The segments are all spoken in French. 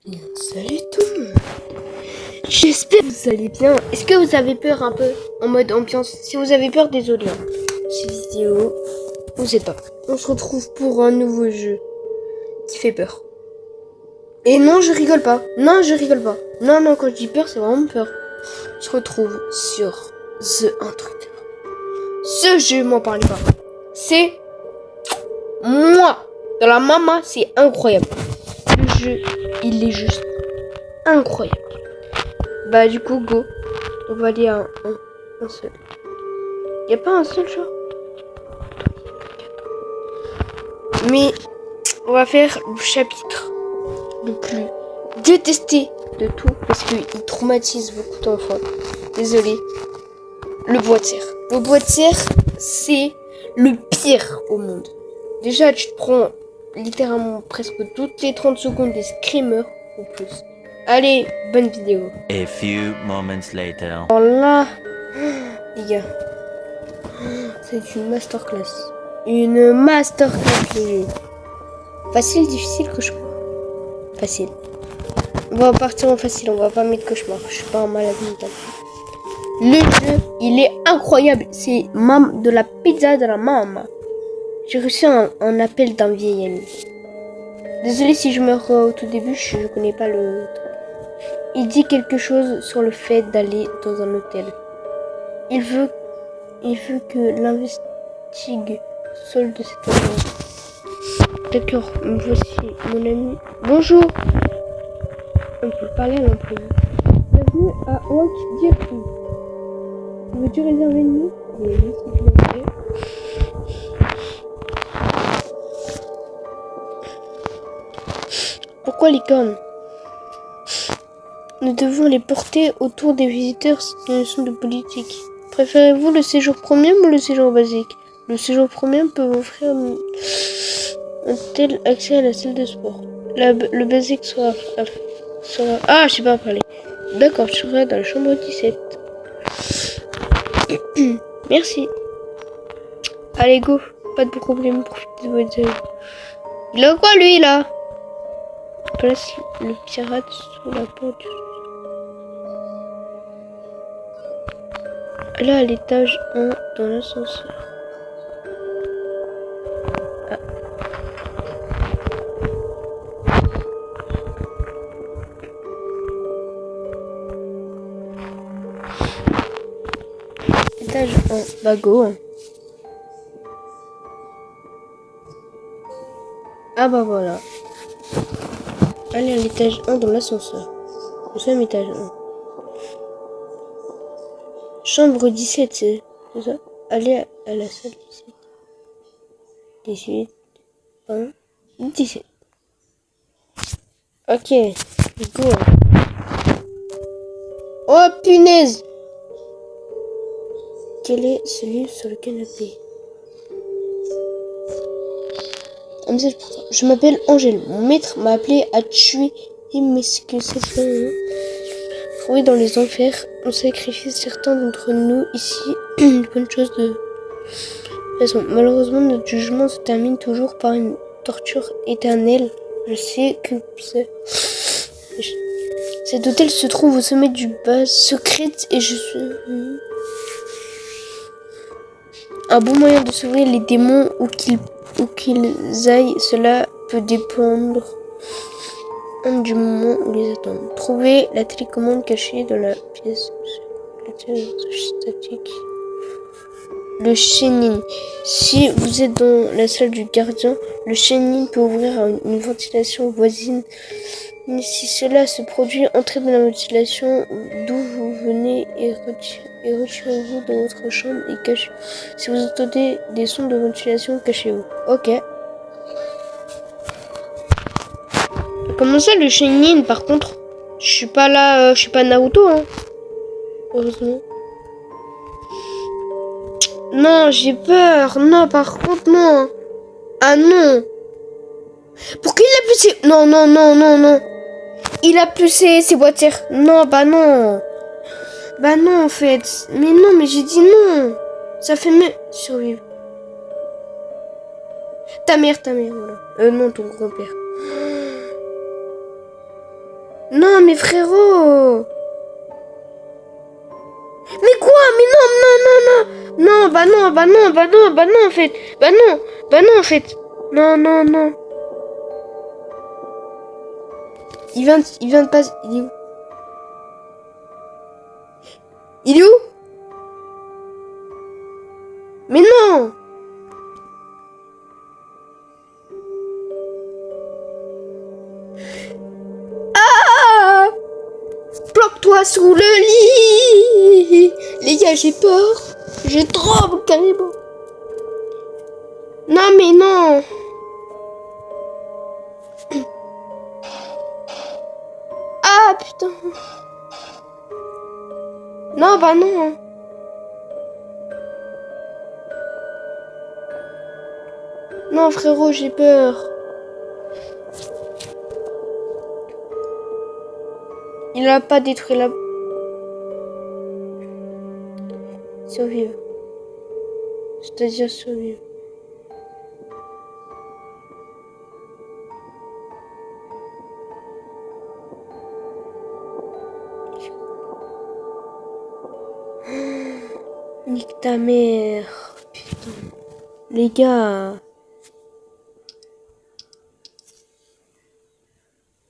Salut tout le monde. J'espère que vous allez bien. Est-ce que vous avez peur un peu en mode ambiance? Si vous avez peur, désolé. Cette vidéo, vous êtes pas. On se retrouve pour un nouveau jeu qui fait peur. Et non, je rigole pas. Non, je rigole pas. Non, quand je dis peur, c'est vraiment peur. On se retrouve sur The Intruder. Ce jeu, m'en parlez pas. C'est moi. Dans la mama, c'est incroyable. Le jeu, il est juste incroyable. Bah du coup, go. On va aller à un seul. Y a pas un seul genre? Mais on va faire le chapitre le plus détesté de tout parce qu'il traumatise beaucoup d'enfants. Désolé. Le bois de serre. Le bois de serre, c'est le pire au monde. Déjà, tu te prends littéralement presque toutes les 30 secondes des screamers ou plus. Allez, bonne vidéo. A few moments later. Alors là, les gars, c'est une masterclass. Une masterclass, les jeux. Facile, difficile, cauchemar. Facile. On va partir en facile, on va pas mettre cauchemar. Je suis pas un malade mental. Le jeu, il est incroyable. C'est de la pizza de la maman. J'ai reçu un appel d'un vieil ami. Désolé si je meurs au tout début, je connais pas le truc. Il dit quelque chose sur le fait d'aller dans un hôtel. Il veut que l'investigue seul de cette agence. D'accord, me voici mon ami. Bonjour. On peut parler à l'employé. Bienvenue à Watch Jeffrey. Veux-tu réserver une nuit? Oui, s'il vous plaît. Pourquoi les cornes? Nous devons les porter autour des visiteurs. C'est une leçon de politique. Préférez-vous le séjour premium ou le séjour basique? Le séjour premium peut vous offrir un tel accès à la salle de sport. Le basique sera... Ah, je sais pas parler. D'accord, je serai dans la chambre 17. Merci. Allez, go. Pas de problème, profitez de votre vie. Il a quoi, lui, là? Place le pirate sous la porte. Là, à l'étage 1, dans l'ascenseur. Ah. Étage 1. Bah, go. Ah, bah, voilà. Allez à l'étage 1 dans l'ascenseur. Nous sommes étage 1. Chambre 17, c'est ça? Allez à la salle 17. 18. 1. 17. Ok. Go. Oh, punaise! Quel est celui sur le canapé? Un message pour toi. Je m'appelle Angèle. Mon maître m'a appelé à tuer mais ce que c'est trouvé dans les enfers. On sacrifie certains d'entre nous ici. Une bonne chose de façon. Malheureusement, notre jugement se termine toujours par une torture éternelle. Je sais que cet hôtel se trouve au sommet du bas secrète et je suis un bon moyen de sauver les démons où qu'ils aillent. Cela peut dépendre du moment où les attendre. Trouvez la télécommande cachée dans la pièce statique. Le chenille. Si vous êtes dans la salle du gardien, le chenille peut ouvrir une ventilation voisine. Mais si cela se produit, entrez dans la ventilation d'où vous venez et retirez-vous de votre chambre et cachez. Si vous entendez des sons de ventilation, cachez-vous. Ok. Comment ça, le Shennin, par contre? Je suis pas là, je suis pas Naruto, hein. Heureusement. Non, j'ai peur. Non, par contre, non. Ah non. Pourquoi il a plus ses... Non. Il a plus ses voitures. Non, bah non. Bah non, en fait. Mais non, mais j'ai dit non. Ça fait mieux. Survivre. Ta mère, voilà. Non, ton grand-père. Non, mais frérot. Mais quoi? Mais non, non, non, non. Non, bah non, bah non, bah non, bah non, en fait. Bah non, en fait. Non, non, non. Il vient de passer. Il est où? Il est où? Mais non! Ah! Bloque-toi sous le lit! Les gars, j'ai peur. Je tremble carrément. Non, mais non! Ah, putain! Non, bah non! Non, frérot, j'ai peur. Il a pas détruit la... Survivre. C'est-à-dire survivre. Nique ta mère. Putain. Les gars.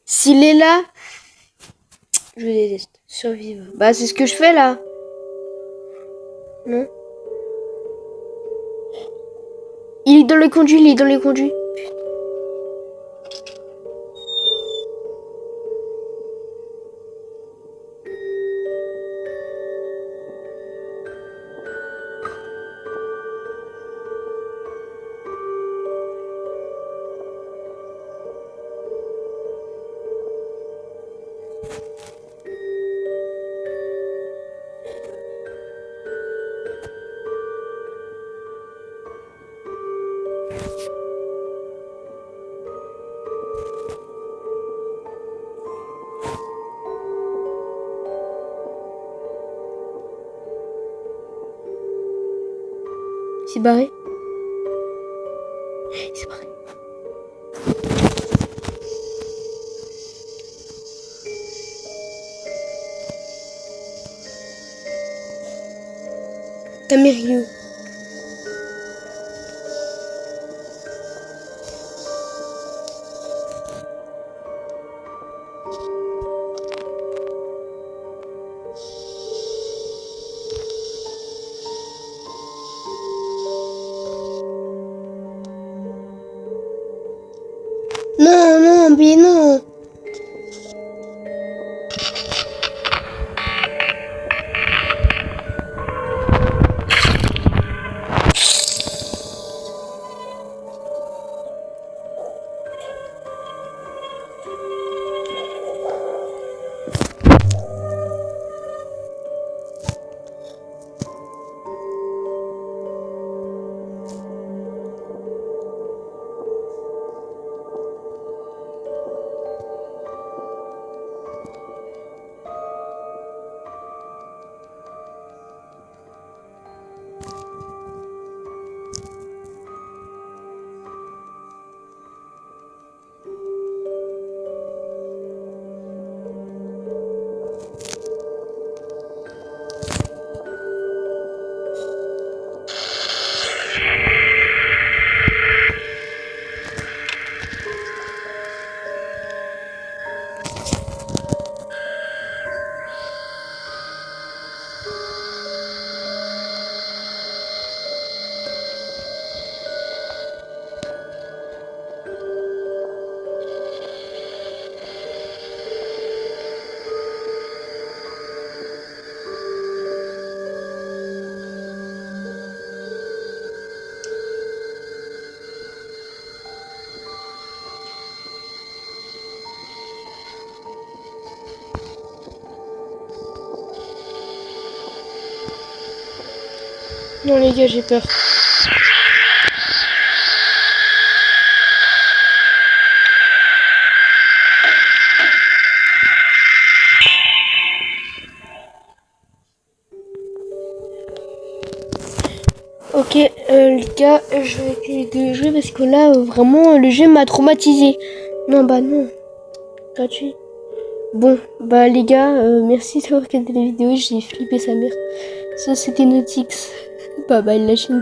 S'il est là, je déteste. Survivre. Bah, c'est ce que je fais là. Non? Il est dans les conduits, il est dans les conduits. Il s'est barré. Il s'est barré. Ta mère, il est où? Non, non, mais non. Non les gars, j'ai peur. Ok, les gars, je vais essayer de jouer parce que là, vraiment, le jeu m'a traumatisé. Non, bah non. Gratuit. Bon, bah les gars, merci d'avoir regardé la vidéo, j'ai flippé sa mère. Ça c'était Notix. Bye bye la chaîne.